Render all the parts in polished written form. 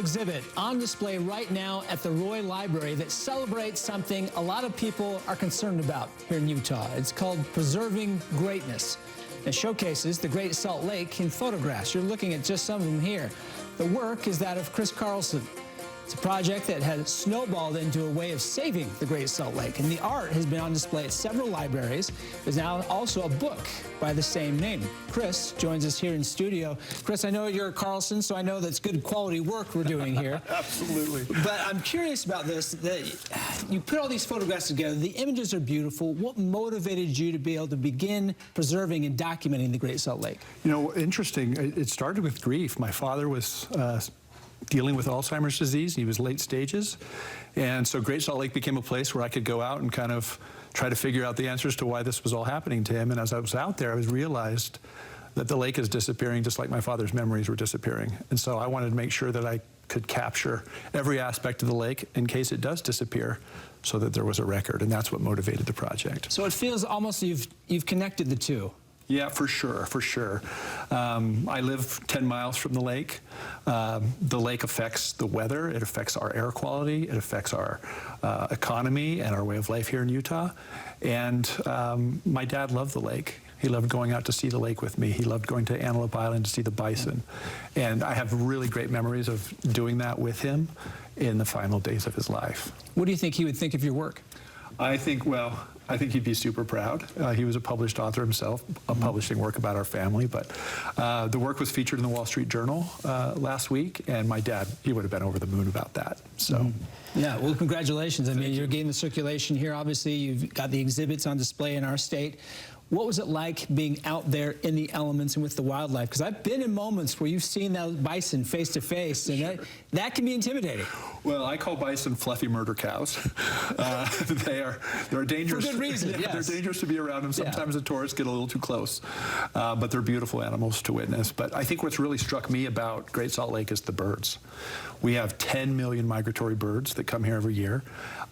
exhibit on display right now at the Roy Library that celebrates something a lot of people are concerned about here in Utah. It's called Preserving Greatness. It showcases the Great Salt Lake in photographs. You're looking at just some of them here. The work is that of Chris Carlson. It's a project that has snowballed into a way of saving the Great Salt Lake, and the art has been on display at several libraries. There's now also a book by the same name. Chris joins us here in studio. Chris, I know you're a Carlson, so I know that's good quality work we're doing here. Absolutely. But I'm curious about this, that you put all these photographs together. The images are beautiful. What motivated you to be able to begin preserving and documenting the Great Salt Lake? You know, interesting. It started with grief. My father was dealing with Alzheimer's disease. He was late stages. And so Great Salt Lake became a place where I could go out and kind of try to figure out the answers to why this was all happening to him. And as I was out there, I realized that the lake is disappearing just like my father's memories were disappearing. And so I wanted to make sure that I could capture every aspect of the lake in case it does disappear, so that there was a record. And that's what motivated the project. So it feels almost you've connected the two. Yeah, for sure, for sure. I live 10 miles from the lake. The lake affects the weather, it affects our air quality, it affects our economy and our way of life here in Utah. And my dad loved the lake. He loved going out to see the lake with me. He loved going to Antelope Island to see the bison. And I have really great memories of doing that with him in the final days of his life. What do you think he would think of your work? I think he'd be super proud. He was a published author himself, publishing work about our family. But the work was featured in the Wall Street Journal last week, and my dad, he would have been over the moon about that. So, yeah, well, congratulations. I mean, you're getting the circulation here. Obviously, you've got the exhibits on display in our state. What was it like being out there in the elements and with the wildlife? Because I've been in moments where you've seen that bison face to face, and sure, that can be intimidating. Well, I call bison fluffy murder cows. They're dangerous. For good reason, yes. They're dangerous to be around, and sometimes the tourists get a little too close. But they're beautiful animals to witness. But I think what's really struck me about Great Salt Lake is the birds. We have 10 million migratory birds that come here every year.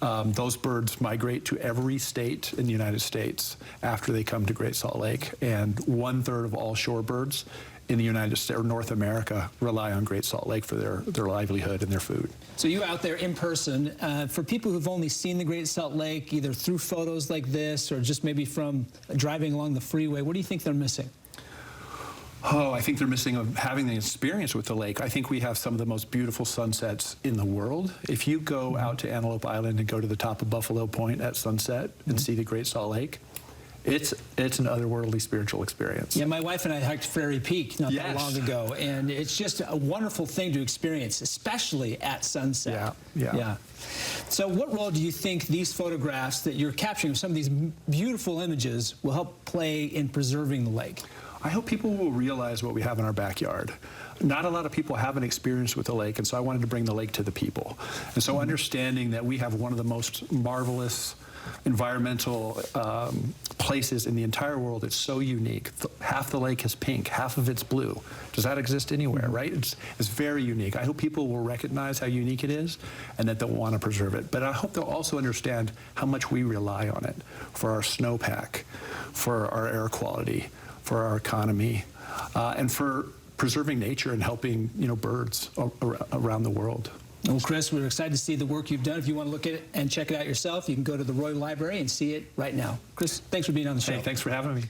Those birds migrate to every state in the United States after they come to Great Salt Lake, and 1/3 of all shorebirds in the United States or North America rely on Great Salt Lake for their livelihood and their food. So you out there in person, for people who've only seen the Great Salt Lake, either through photos like this or just maybe from driving along the freeway, what do you think they're missing? Oh, I think they're missing having the experience with the lake. I think we have some of the most beautiful sunsets in the world. If you go out to Antelope Island and go to the top of Buffalo Point at sunset and see the Great Salt Lake, it's an otherworldly spiritual experience. Yeah, my wife and I hiked Ferry Peak not that long ago, and it's just a wonderful thing to experience, especially at sunset. Yeah. So what role do you think these photographs that you're capturing, some of these beautiful images, will help play in preserving the lake? I hope people will realize what we have in our backyard. Not a lot of people have an experience with the lake, and so I wanted to bring the lake to the people. And so understanding that we have one of the most marvelous environmental places in the entire world. It's so unique. Half the lake is pink, half of it's blue. Does that exist anywhere, right? It's very unique. I hope people will recognize how unique it is and that they'll want to preserve it. But I hope they'll also understand how much we rely on it for our snowpack, for our air quality, for our economy, and for preserving nature and helping, birds around the world. Well, Chris, we're excited to see the work you've done. If you want to look at it and check it out yourself, you can go to the Roy Library and see it right now. Chris, thanks for being on the show. Hey, thanks for having me.